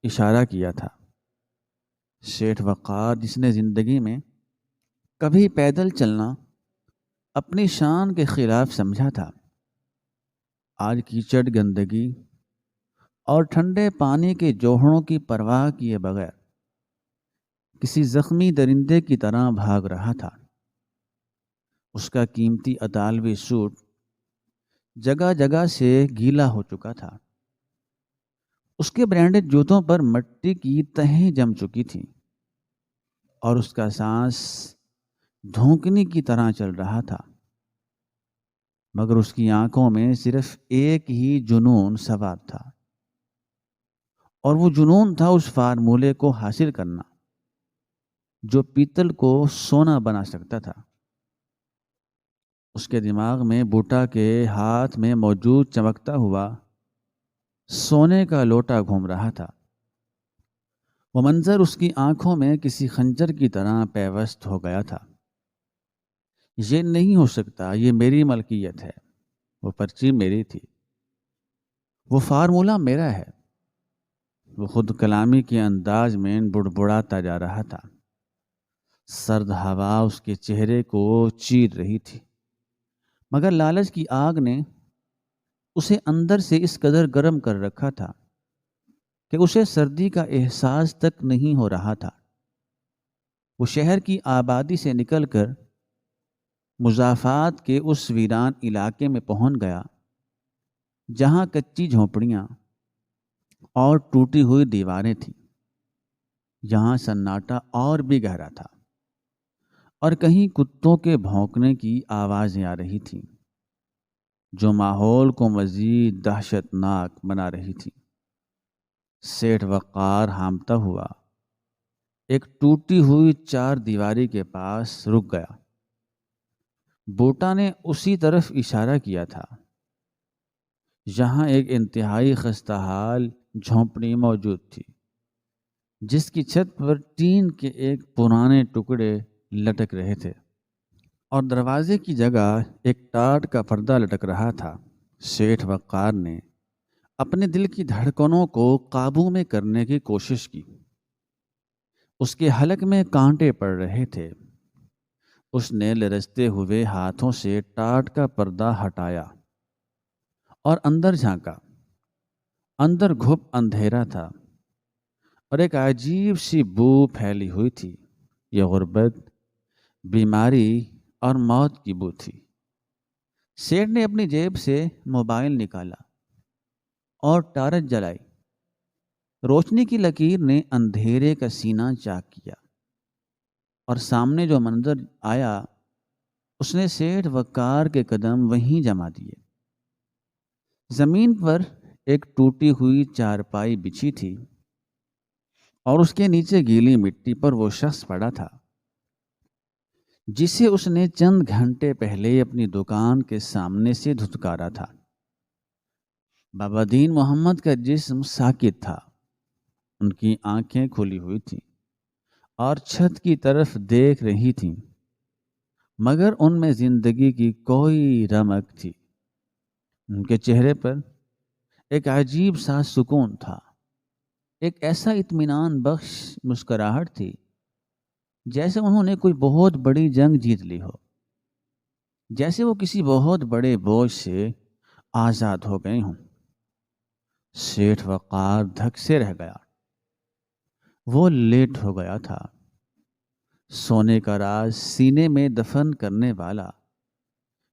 اشارہ کیا تھا۔ سیٹھ وقار جس نے زندگی میں کبھی پیدل چلنا اپنی شان کے خلاف سمجھا تھا، آج کیچڑ، گندگی اور ٹھنڈے پانی کے جوہڑوں کی پرواہ کیے بغیر کسی زخمی درندے کی طرح بھاگ رہا تھا۔ اس کا قیمتی اطالوی سوٹ جگہ جگہ سے گیلا ہو چکا تھا، اس کے برانڈڈ جوتوں پر مٹی کی تہیں جم چکی تھیں اور اس کا سانس دھونکنی کی طرح چل رہا تھا، مگر اس کی آنکھوں میں صرف ایک ہی جنون سوار تھا، اور وہ جنون تھا اس فارمولے کو حاصل کرنا جو پیتل کو سونا بنا سکتا تھا۔ اس کے دماغ میں بوٹا کے ہاتھ میں موجود چمکتا ہوا سونے کا لوٹا گھوم رہا تھا۔ وہ منظر اس کی آنکھوں میں کسی خنجر کی طرح پیوست ہو گیا تھا۔ یہ نہیں ہو سکتا، یہ میری ملکیت ہے، وہ پرچی میری تھی، وہ فارمولہ میرا ہے۔ وہ خود کلامی کے انداز میں بڑبڑاتا جا رہا تھا۔ سرد ہوا اس کے چہرے کو چیر رہی تھی، مگر لالچ کی آگ نے اسے اندر سے اس قدر گرم کر رکھا تھا کہ اسے سردی کا احساس تک نہیں ہو رہا تھا۔ وہ شہر کی آبادی سے نکل کر مضافات کے اس ویران علاقے میں پہنچ گیا جہاں کچی جھونپڑیاں اور ٹوٹی ہوئی دیواریں تھیں، جہاں سناٹا اور بھی گہرا تھا اور کہیں کتوں کے بھونکنے کی آوازیں آ رہی تھیں جو ماحول کو مزید دہشت ناک بنا رہی تھیں۔ سیٹھ وقار ہامتا ہوا ایک ٹوٹی ہوئی چار دیواری کے پاس رک گیا۔ بوٹا نے اسی طرف اشارہ کیا تھا جہاں ایک انتہائی خستہ حال جھونپڑی موجود تھی، جس کی چھت پر ٹین کے ایک پرانے ٹکڑے لٹک رہے تھے اور دروازے کی جگہ ایک ٹاٹ کا پردہ لٹک رہا تھا۔ سیٹھ وقار نے اپنے دل کی دھڑکنوں کو قابو میں کرنے کی کوشش کی۔ اس کے حلق میں کانٹے پڑ رہے تھے۔ اس نے لرزتے ہوئے ہاتھوں سے ٹاٹ کا پردہ ہٹایا اور اندر جھانکا۔ اندر گھپ اندھیرا تھا اور ایک عجیب سی بو پھیلی ہوئی تھی۔ یہ غربت، بیماری اور موت کی بو تھی۔ سیٹھ نے اپنی جیب سے موبائل نکالا اور ٹارچ جلائی۔ روشنی کی لکیر نے اندھیرے کا سینہ چاک کیا اور سامنے جو منظر آیا اس نے سیٹھ وقار کے قدم وہیں جما دیے۔ زمین پر ایک ٹوٹی ہوئی چارپائی بچھی تھی اور اس کے نیچے گیلی مٹی پر وہ شخص پڑا تھا جسے اس نے چند گھنٹے پہلے اپنی دکان کے سامنے سے دھتکارا تھا۔ بابا دین محمد کا جسم ساکت تھا، ان کی آنکھیں کھلی ہوئی تھیں اور چھت کی طرف دیکھ رہی تھیں، مگر ان میں زندگی کی کوئی رمق تھی۔ ان کے چہرے پر ایک عجیب سا سکون تھا، ایک ایسا اطمینان بخش مسکراہٹ تھی جیسے انہوں نے کوئی بہت بڑی جنگ جیت لی ہو، جیسے وہ کسی بہت بڑے بوجھ سے آزاد ہو گئے ہوں۔ سیٹھ وقار دھک سے رہ گیا۔ وہ لیٹ ہو گیا تھا، سونے کا راز سینے میں دفن کرنے والا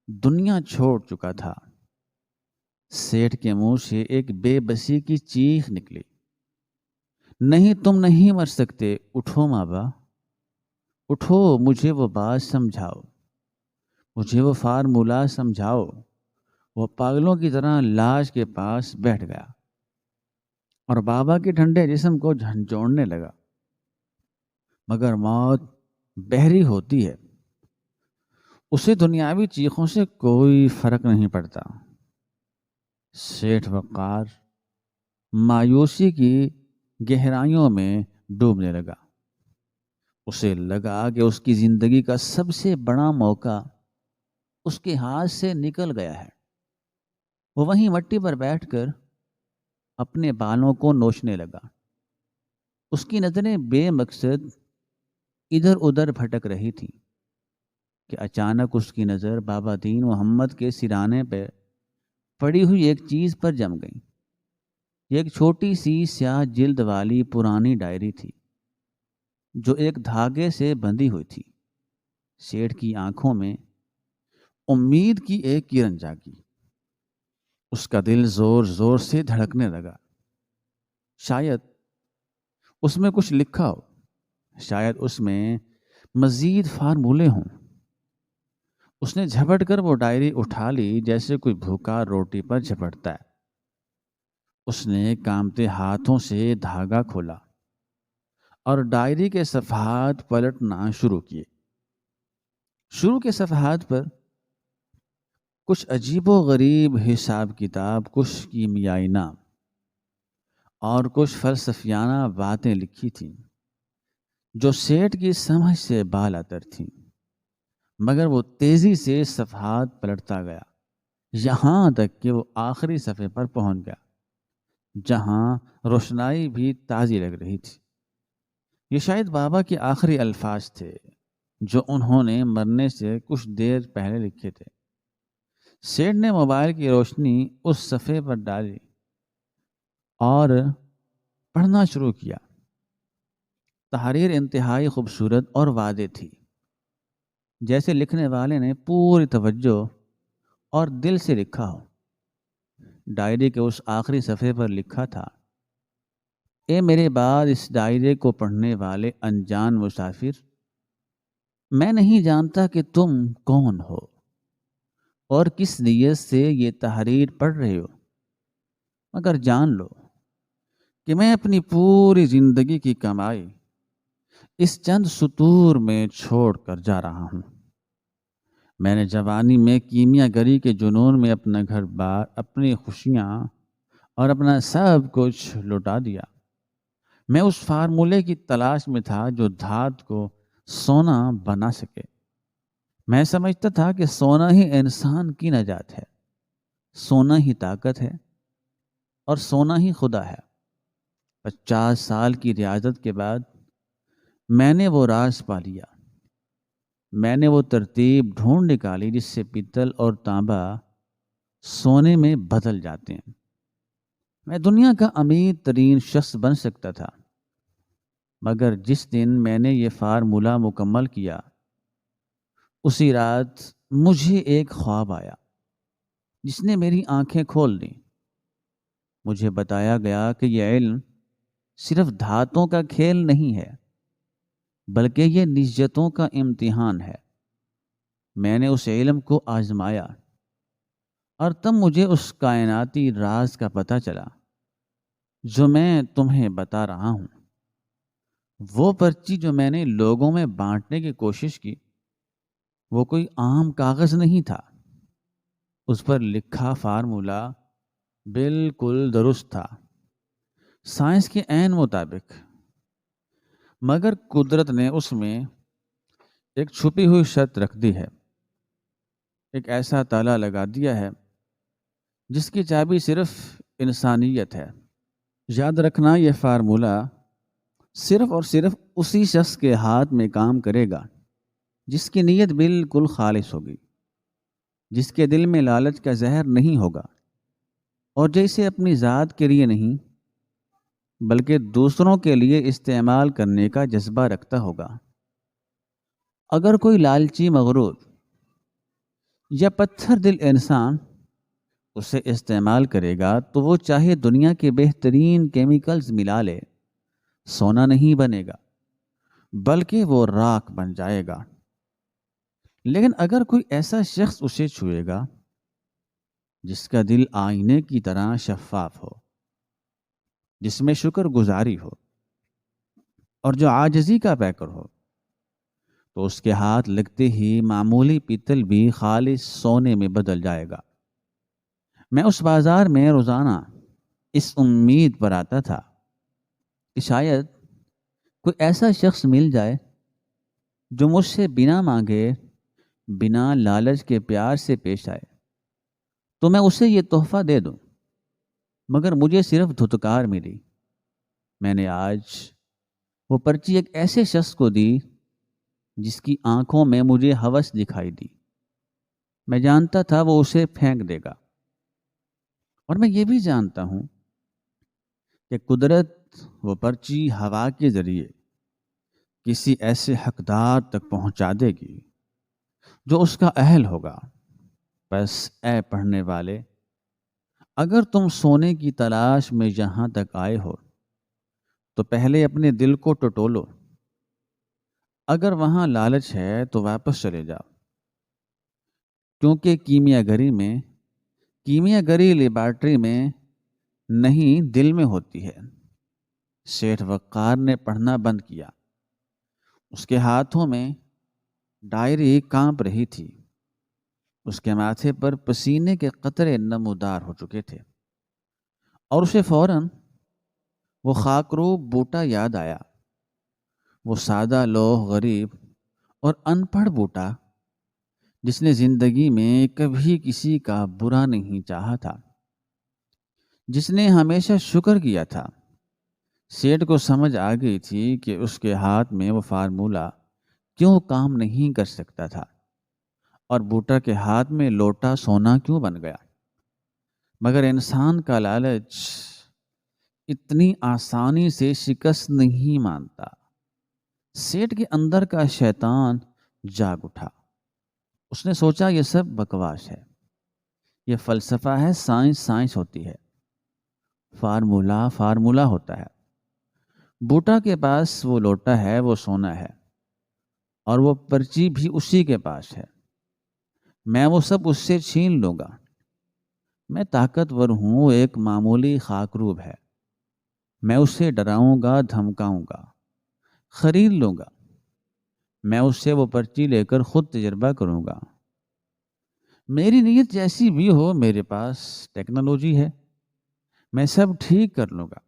دنیا چھوڑ چکا تھا۔ سیٹھ کے منہ سے ایک بے بسی کی چیخ نکلی، نہیں تم نہیں مر سکتے، اٹھو مابا، اٹھو، مجھے وہ بات سمجھاؤ، مجھے وہ فارمولہ سمجھاؤ۔ وہ پاگلوں کی طرح لاش کے پاس بیٹھ گیا اور بابا کے ٹھنڈے جسم کو جھنجھوڑنے لگا۔ مگر موت بحری ہوتی ہے، اسے دنیاوی چیخوں سے کوئی فرق نہیں پڑتا۔ سیٹھ وقار مایوسی کی گہرائیوں میں ڈوبنے لگا۔ اسے لگا کہ اس کی زندگی کا سب سے بڑا موقع اس کے ہاتھ سے نکل گیا ہے۔ وہ وہیں مٹی پر بیٹھ کر اپنے بالوں کو نوچنے لگا۔ اس کی نظریں بے مقصد ادھر ادھر بھٹک رہی تھی کہ اچانک اس کی نظر بابا دین محمد کے سرانے پہ پڑی ہوئی ایک چیز پر جم گئی۔ یہ ایک چھوٹی سی سیاہ جلد والی پرانی ڈائری تھی جو ایک دھاگے سے بندھی ہوئی تھی۔ سیٹھ کی آنکھوں میں امید کی ایک کرن جاگی۔ اس کا دل زور زور سے دھڑکنے لگا۔ شاید اس میں کچھ لکھا ہو، شاید اس میں مزید فارمولے ہوں۔ اس نے جھپٹ کر وہ ڈائری اٹھا لی جیسے کوئی بھوکا روٹی پر جھپٹتا ہے۔ اس نے کانپتے ہاتھوں سے دھاگا کھولا اور ڈائری کے صفحات پلٹنا شروع کیے۔ شروع کے صفحات پر کچھ عجیب و غریب حساب کتاب، کچھ کیمیائی نام اور کچھ فلسفیانہ باتیں لکھی تھیں جو سیٹھ کی سمجھ سے بالاتر تھیں، مگر وہ تیزی سے صفحات پلٹتا گیا یہاں تک کہ وہ آخری صفحے پر پہنچ گیا جہاں روشنائی بھی تازی لگ رہی تھی۔ یہ شاید بابا کے آخری الفاظ تھے جو انہوں نے مرنے سے کچھ دیر پہلے لکھے تھے۔ سیٹھ نے موبائل کی روشنی اس صفحے پر ڈالی اور پڑھنا شروع کیا۔ تحریر انتہائی خوبصورت اور واضح تھی، جیسے لکھنے والے نے پوری توجہ اور دل سے لکھا ہو۔ ڈائری کے اس آخری صفحے پر لکھا تھا، اے میرے بعد اس ڈائری کو پڑھنے والے انجان مسافر، میں نہیں جانتا کہ تم کون ہو اور کس نیت سے یہ تحریر پڑھ رہے ہو، مگر جان لو کہ میں اپنی پوری زندگی کی کمائی اس چند سطور میں چھوڑ کر جا رہا ہوں۔ میں نے جوانی میں کیمیا گری کے جنون میں اپنا گھر بار، اپنی خوشیاں اور اپنا سب کچھ لٹا دیا۔ میں اس فارمولے کی تلاش میں تھا جو دھات کو سونا بنا سکے۔ میں سمجھتا تھا کہ سونا ہی انسان کی نجات ہے، سونا ہی طاقت ہے اور سونا ہی خدا ہے۔ 50 سال کی ریاضت کے بعد میں نے وہ راز پا لیا۔ میں نے وہ ترتیب ڈھونڈ نکالی جس سے پیتل اور تانبا سونے میں بدل جاتے ہیں۔ میں دنیا کا امیر ترین شخص بن سکتا تھا، مگر جس دن میں نے یہ فارمولہ مکمل کیا، اسی رات مجھے ایک خواب آیا جس نے میری آنکھیں کھول دیں۔ مجھے بتایا گیا کہ یہ علم صرف دھاتوں کا کھیل نہیں ہے، بلکہ یہ نجتوں کا امتحان ہے۔ میں نے اس علم کو آزمایا اور تب مجھے اس کائناتی راز کا پتہ چلا جو میں تمہیں بتا رہا ہوں۔ وہ پرچی جو میں نے لوگوں میں بانٹنے کی کوشش کی، وہ کوئی عام کاغذ نہیں تھا۔ اس پر لکھا فارمولہ بالکل درست تھا، سائنس کے عین مطابق، مگر قدرت نے اس میں ایک چھپی ہوئی شرط رکھ دی ہے، ایک ایسا تالا لگا دیا ہے جس کی چابی صرف انسانیت ہے۔ یاد رکھنا، یہ فارمولہ صرف اور صرف اسی شخص کے ہاتھ میں کام کرے گا جس کی نیت بالکل خالص ہوگی، جس کے دل میں لالچ کا زہر نہیں ہوگا اور جیسے اپنی ذات کے لیے نہیں بلکہ دوسروں کے لیے استعمال کرنے کا جذبہ رکھتا ہوگا۔ اگر کوئی لالچی، مغرور یا پتھر دل انسان اسے استعمال کرے گا تو وہ چاہے دنیا کے بہترین کیمیکلز ملا لے، سونا نہیں بنے گا بلکہ وہ راکھ بن جائے گا۔ لیکن اگر کوئی ایسا شخص اسے چھوئے گا جس کا دل آئینے کی طرح شفاف ہو، جس میں شکر گزاری ہو اور جو عاجزی کا پیکر ہو، تو اس کے ہاتھ لگتے ہی معمولی پیتل بھی خالص سونے میں بدل جائے گا۔ میں اس بازار میں روزانہ اس امید پر آتا تھا کہ شاید کوئی ایسا شخص مل جائے جو مجھ سے بنا مانگے، بنا لالچ کے پیار سے پیش آئے، تو میں اسے یہ تحفہ دے دوں۔ مگر مجھے صرف دھتکار ملی۔ میں نے آج وہ پرچی ایک ایسے شخص کو دی جس کی آنکھوں میں مجھے ہوس دکھائی دی۔ میں جانتا تھا وہ اسے پھینک دے گا، اور میں یہ بھی جانتا ہوں کہ قدرت وہ پرچی ہوا کے ذریعے کسی ایسے حقدار تک پہنچا دے گی جو اس کا اہل ہوگا۔ بس اے پڑھنے والے، اگر تم سونے کی تلاش میں یہاں تک آئے ہو تو پہلے اپنے دل کو ٹٹولو۔ اگر وہاں لالچ ہے تو واپس چلے جاؤ، کیونکہ کیمیا گری لیبارٹری میں نہیں، دل میں ہوتی ہے۔ سیٹھ وقار نے پڑھنا بند کیا۔ اس کے ہاتھوں میں ڈائری کانپ رہی تھی، اس کے ماتھے پر پسینے کے قطرے نمودار ہو چکے تھے، اور اسے فوراً وہ خاکروب بوٹا یاد آیا، وہ سادہ لوح غریب اور ان پڑھ بوٹا جس نے زندگی میں کبھی کسی کا برا نہیں چاہا تھا، جس نے ہمیشہ شکر کیا تھا۔ سیٹھ کو سمجھ آ گئی تھی کہ اس کے ہاتھ میں وہ فارمولہ کیوں کام نہیں کر سکتا تھا، اور بوٹا کے ہاتھ میں لوٹا سونا کیوں بن گیا۔ مگر انسان کا لالچ اتنی آسانی سے شکست نہیں مانتا۔ سیٹھ کے اندر کا شیطان جاگ اٹھا۔ اس نے سوچا یہ سب بکواس ہے، یہ فلسفہ ہے، سائنس ہوتی ہے، فارمولہ ہوتا ہے۔ بوٹا کے پاس وہ لوٹا ہے، وہ سونا ہے، اور وہ پرچی بھی اسی کے پاس ہے۔ میں وہ سب اس سے چھین لوں گا۔ میں طاقتور ہوں، ایک معمولی خاکروب ہے۔ میں اسے ڈراؤں گا، دھمکاؤں گا، خرید لوں گا۔ میں اس سے وہ پرچی لے کر خود تجربہ کروں گا۔ میری نیت جیسی بھی ہو، میرے پاس ٹیکنالوجی ہے، میں سب ٹھیک کر لوں گا۔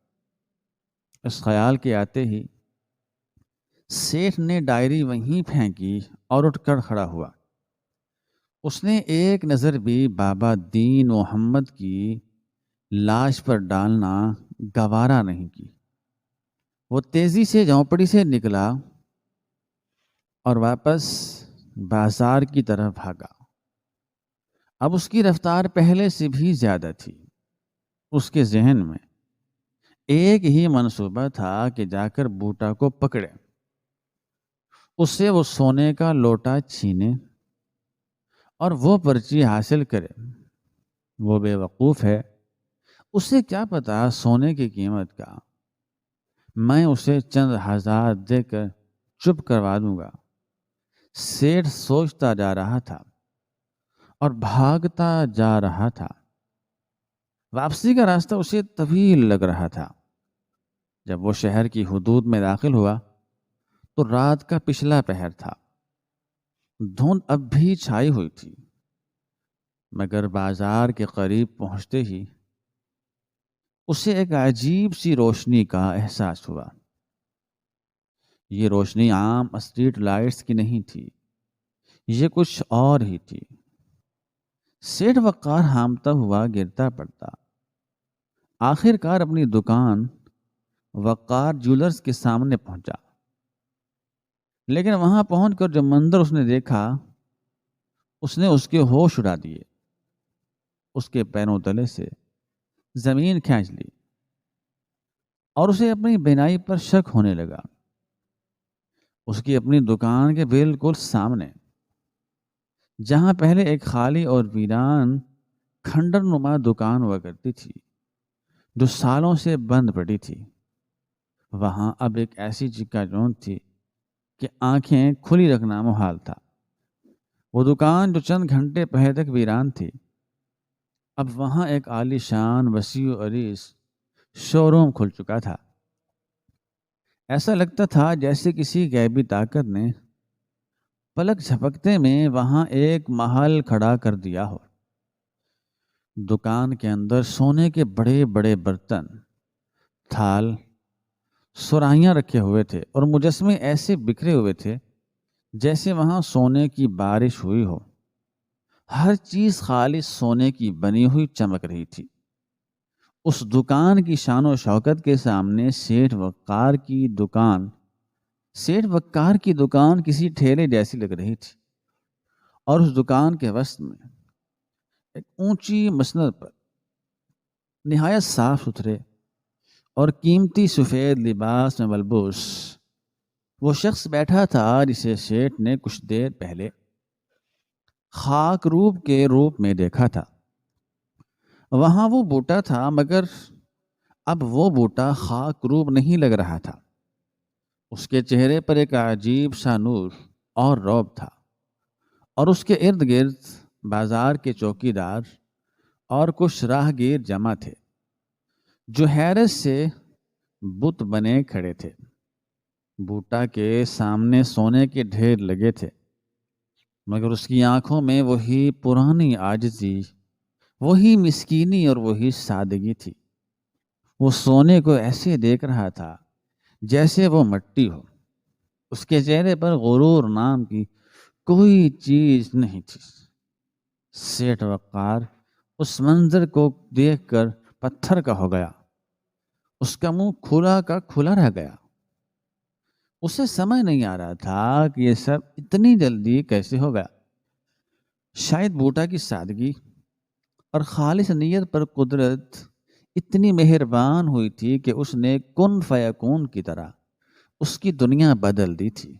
اس خیال کے آتے ہی سیٹھ نے ڈائری وہیں پھینکی اور اٹھ کر کھڑا ہوا۔ اس نے ایک نظر بھی بابا دین محمد کی لاش پر ڈالنا گوارا نہیں کی۔ وہ تیزی سے جھونپڑی سے نکلا اور واپس بازار کی طرف بھاگا۔ اب اس کی رفتار پہلے سے بھی زیادہ تھی۔ اس کے ذہن میں ایک ہی منصوبہ تھا کہ جا کر بوٹا کو پکڑے، اس سے وہ سونے کا لوٹا چھینے اور وہ پرچی حاصل کرے۔ وہ بے وقوف ہے، اسے کیا پتا سونے کی قیمت کا۔ میں اسے چند ہزار دے کر چپ کروا دوں گا۔ سیٹھ سوچتا جا رہا تھا اور بھاگتا جا رہا تھا۔ واپسی کا راستہ اسے طویل لگ رہا تھا۔ جب وہ شہر کی حدود میں داخل ہوا تو رات کا پچھلا پہر تھا۔ دھند اب بھی چھائی ہوئی تھی، مگر بازار کے قریب پہنچتے ہی اسے ایک عجیب سی روشنی کا احساس ہوا۔ یہ روشنی عام اسٹریٹ لائٹس کی نہیں تھی، یہ کچھ اور ہی تھی۔ سیٹھ وقار ہامتا ہوا گرتا پڑتا آخر کار اپنی دکان وقار جولرز کے سامنے پہنچا۔ لیکن وہاں پہنچ کر جو منظر اس نے دیکھا، اس نے اس کے ہوش اڑا دیے۔ اس کے پیروں تلے سے زمین کھینچ لی اور اسے اپنی بینائی پر شک ہونے لگا۔ اس کی اپنی دکان کے بالکل سامنے، جہاں پہلے ایک خالی اور ویران کھنڈر نما دکان ہوا کرتی تھی جو سالوں سے بند پڑی تھی، وہاں اب ایک ایسی چکا چوند تھی کہ آنکھیں کھلی رکھنا محال تھا۔ وہ دکان جو چند گھنٹے پہلے تک ویران تھی، اب وہاں ایک عالی شان وسیع و عریض شو روم کھل چکا تھا۔ ایسا لگتا تھا جیسے کسی غیبی طاقت نے پلک جھپکتے میں وہاں ایک محل کھڑا کر دیا ہو۔ دکان کے اندر سونے کے بڑے بڑے برتن، تھال، سرائیاں رکھے ہوئے تھے اور مجسمے ایسے بکھرے ہوئے تھے جیسے وہاں سونے کی بارش ہوئی ہو۔ ہر چیز خالص سونے کی بنی ہوئی چمک رہی تھی۔ اس دکان کی شان و شوکت کے سامنے سیٹھ وقار کی دکان کسی ٹھیلے جیسی لگ رہی تھی، اور اس دکان کے وسط میں ایک اونچی مسند پر نہایت صاف ستھرے اور قیمتی سفید لباس میں ملبوس وہ شخص بیٹھا تھا جسے سیٹھ نے کچھ دیر پہلے خاک روب کے روپ میں دیکھا تھا۔ وہاں وہ بوٹا تھا، مگر اب وہ بوٹا خاک روب نہیں لگ رہا تھا۔ اس کے چہرے پر ایک عجیب سا نور اور رعب تھا، اور اس کے ارد گرد بازار کے چوکیدار اور کچھ راہ گیر جمع تھے جو حیرت سے بت بنے کھڑے تھے۔ بوٹا کے سامنے سونے کے ڈھیر لگے تھے، مگر اس کی آنکھوں میں وہی پرانی عاجزی، وہی مسکینی اور وہی سادگی تھی۔ وہ سونے کو ایسے دیکھ رہا تھا جیسے وہ مٹی ہو. اس کے چہرے پر غرور نام کی کوئی چیز نہیں تھی. سیٹھ وقار اس منظر کو دیکھ کر پتھر کا ہو گیا. اس کا منہ کھلا کا کھلا رہ گیا. اسے سمجھ نہیں آ رہا تھا کہ یہ سب اتنی جلدی کیسے ہو گیا. شاید بوٹا کی سادگی اور خالص نیت پر قدرت اتنی مہربان ہوئی تھی کہ اس نے کن فیکون کی طرح اس کی دنیا بدل دی تھی.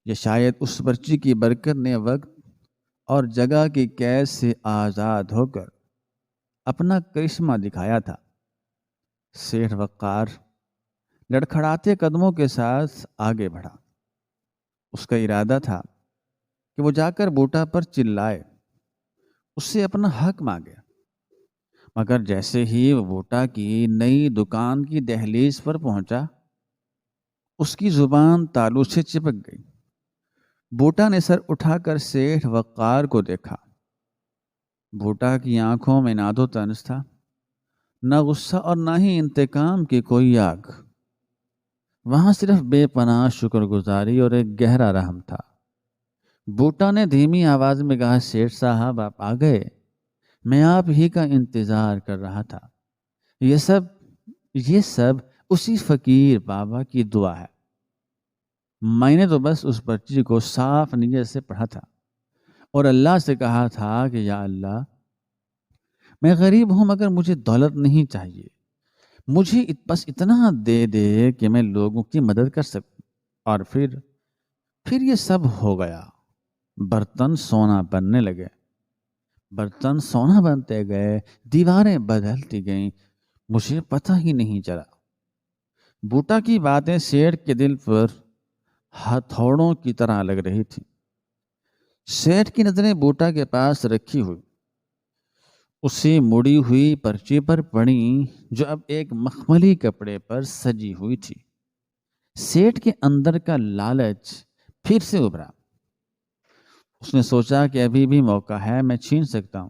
یہ شاید اس پرچی کی برکت نے وقت اور جگہ کی قید سے آزاد ہو کر اپنا کرشمہ دکھایا تھا. سیٹھ وقار لڑکھڑاتے قدموں کے ساتھ آگے بڑھا. اس کا ارادہ تھا کہ وہ جا کر بوٹا پر چلائے، اس سے اپنا حق مانگے. مگر جیسے ہی وہ بوٹا کی نئی دکان کی دہلیز پر پہنچا، اس کی زبان تالو سے چپک گئی. بوٹا نے سر اٹھا کر سیٹھ وقار کو دیکھا. بوٹا کی آنکھوں میں نہ تو طنز تھا، نہ غصہ اور نہ ہی انتقام کی کوئی آگ. وہاں صرف بے پناہ شکر گزاری اور ایک گہرا رحم تھا. بوٹا نے دھیمی آواز میں کہا، سیٹھ صاحب آپ آ گئے، میں آپ ہی کا انتظار کر رہا تھا. یہ سب اسی فقیر بابا کی دعا ہے. میں نے تو بس اس پرچی کو صاف نیت سے پڑھا تھا اور اللہ سے کہا تھا کہ یا اللہ، میں غریب ہوں مگر مجھے دولت نہیں چاہیے. مجھے بس اتنا دے دے کہ میں لوگوں کی مدد کر سکوں. اور پھر یہ سب ہو گیا. برتن سونا بننے لگے. برتن سونا بنتے گئے، دیواریں بدلتی گئیں، مجھے پتہ ہی نہیں چلا. بوٹا کی باتیں سیٹھ کے دل پر ہتھوڑوں کی طرح لگ رہی تھی. سیٹھ کی نظریں بوٹا کے پاس رکھی ہوئی اسی مڑی ہوئی پرچی پر پڑی جو اب ایک مخملی کپڑے پر سجی ہوئی تھی. سیٹھ کے اندر کا لالچ پھر سے ابھرا. اس نے سوچا کہ ابھی بھی موقع ہے، میں چھین سکتا ہوں.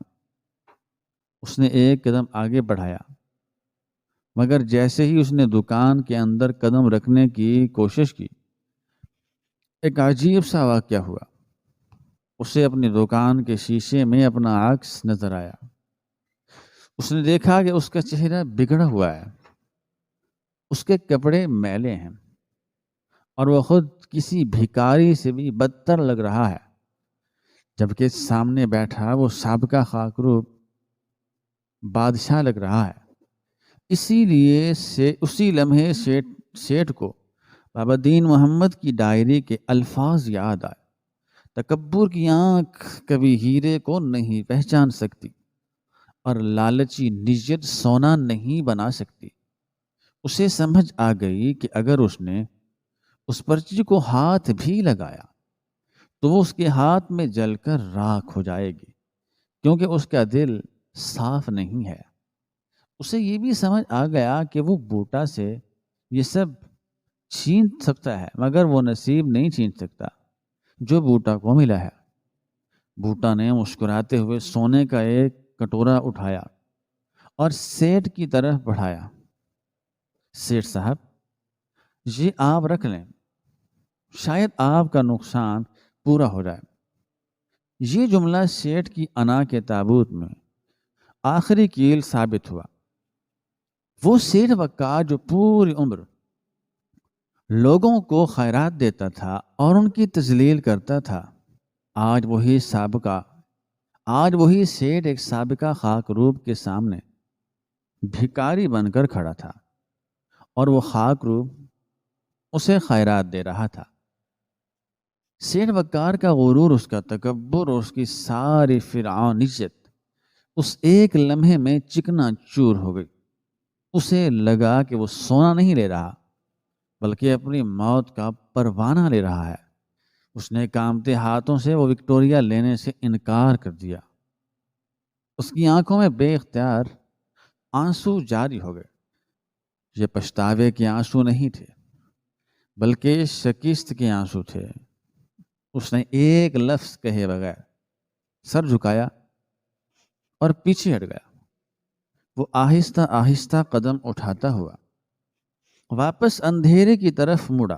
اس نے ایک قدم آگے بڑھایا، مگر جیسے ہی اس نے دکان کے اندر قدم رکھنے کی کوشش کی، ایک عجیب سا واقعہ ہوا. اسے اپنی دکان کے شیشے میں اپنا عکس نظر آیا. اس نے دیکھا کہ اس کا چہرہ بگڑا ہوا ہے، اس کے کپڑے میلے ہیں اور وہ خود کسی بھکاری سے بھی بدتر لگ رہا ہے. جبکہ سامنے بیٹھا وہ سابقہ خاکروب بادشاہ لگ رہا ہے. اسی لمحے سیٹھ کو بابا دین محمد کی ڈائری کے الفاظ یاد آئے، تکبر کی آنکھ کبھی ہیرے کو نہیں پہچان سکتی اور لالچی نیت سونا نہیں بنا سکتی. اسے سمجھ آ گئی کہ اگر اس نے اس پرچی کو ہاتھ بھی لگایا تو وہ اس کے ہاتھ میں جل کر راکھ ہو جائے گی، کیونکہ اس کا دل صاف نہیں ہے. اسے یہ بھی سمجھ آ گیا کہ وہ بوٹا سے یہ سب چھین سکتا ہے، مگر وہ نصیب نہیں چھین سکتا جو بوٹا کو ملا ہے. بوٹا نے مسکراتے ہوئے سونے کا ایک کٹورا اٹھایا اور سیٹھ کی طرف بڑھایا. سیٹھ صاحب، یہ آپ رکھ لیں، شاید آپ کا نقصان پورا ہو جائے. یہ جملہ سیٹھ کی انا کے تابوت میں آخری کیل ثابت ہوا. وہ سیٹھ وقار جو پوری عمر لوگوں کو خیرات دیتا تھا اور ان کی تذلیل کرتا تھا، آج وہی سیٹھ ایک سابقہ خاکروب کے سامنے بھکاری بن کر کھڑا تھا اور وہ خاکروب اسے خیرات دے رہا تھا. سیٹھ وقار کا غرور، اس کا تکبر اور اس کی ساری فرعونیت اس ایک لمحے میں چکنا چور ہو گئی. اسے لگا کہ وہ سونا نہیں لے رہا بلکہ اپنی موت کا پروانہ لے رہا ہے. اس نے کانپتے ہاتھوں سے وہ وکٹوریا لینے سے انکار کر دیا. اس کی آنکھوں میں بے اختیار آنسو جاری ہو گئے. یہ پچھتاوے کے آنسو نہیں تھے بلکہ شکست کے آنسو تھے. اس نے ایک لفظ کہے بغیر سر جھکایا اور پیچھے ہٹ گیا. وہ آہستہ آہستہ قدم اٹھاتا ہوا واپس اندھیرے کی طرف مڑا۔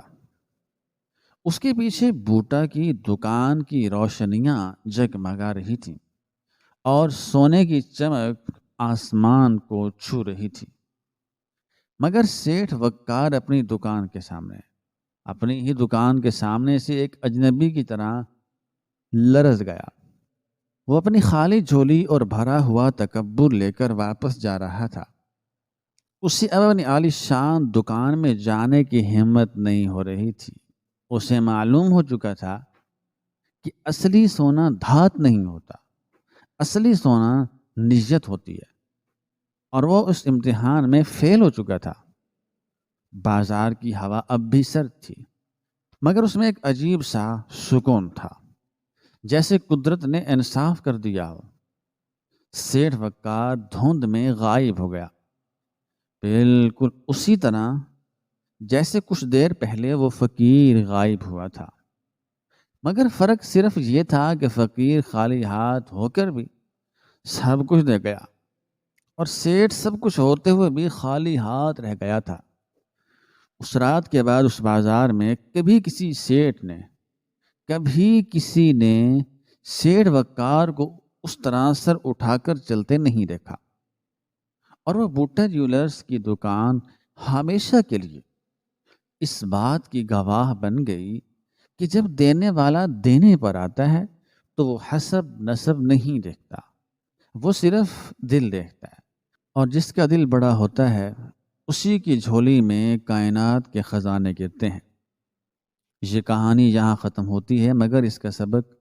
اس کے پیچھے بوٹا کی دکان کی روشنیاں جگمگا رہی تھیں اور سونے کی چمک آسمان کو چھو رہی تھی، مگر سیٹھ وقار اپنی دکان کے سامنے، اپنی ہی دکان کے سامنے سے ایک اجنبی کی طرح لرز گیا۔ وہ اپنی خالی جھولی اور بھرا ہوا تکبر لے کر واپس جا رہا تھا۔ اسے اب اپنی عالی شان دکان میں جانے کی ہمت نہیں ہو رہی تھی۔ اسے معلوم ہو چکا تھا کہ اصلی سونا دھات نہیں ہوتا، اصلی سونا نیت ہوتی ہے، اور وہ اس امتحان میں فیل ہو چکا تھا۔ بازار کی ہوا اب بھی سرد تھی، مگر اس میں ایک عجیب سا سکون تھا، جیسے قدرت نے انصاف کر دیا ہو۔ سیٹھ وقار دھند میں غائب ہو گیا، بالکل اسی طرح جیسے کچھ دیر پہلے وہ فقیر غائب ہوا تھا، مگر فرق صرف یہ تھا کہ فقیر خالی ہاتھ ہو کر بھی سب کچھ دے گیا، اور سیٹھ سب کچھ ہوتے ہوئے بھی خالی ہاتھ رہ گیا تھا۔ اس رات کے بعد اس بازار میں کبھی کسی نے سیٹھ وقار کو اس طرح سر اٹھا کر چلتے نہیں دیکھا، اور وہ بوٹا جیولرز کی دکان ہمیشہ کے لیے اس بات کی گواہ بن گئی کہ جب دینے والا دینے پر آتا ہے تو وہ حسب نسب نہیں دیکھتا، وہ صرف دل دیکھتا ہے، اور جس کا دل بڑا ہوتا ہے اسی کی جھولی میں کائنات کے خزانے گرتے ہیں۔ یہ کہانی یہاں ختم ہوتی ہے، مگر اس کا سبق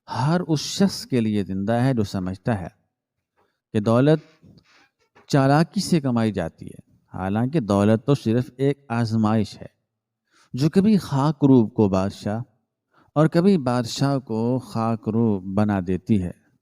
ہر اس شخص کے لیے زندہ ہے جو سمجھتا ہے کہ دولت چالاکی سے کمائی جاتی ہے، حالانکہ دولت تو صرف ایک آزمائش ہے جو کبھی خاک روب کو بادشاہ اور کبھی بادشاہ کو خاک روب بنا دیتی ہے۔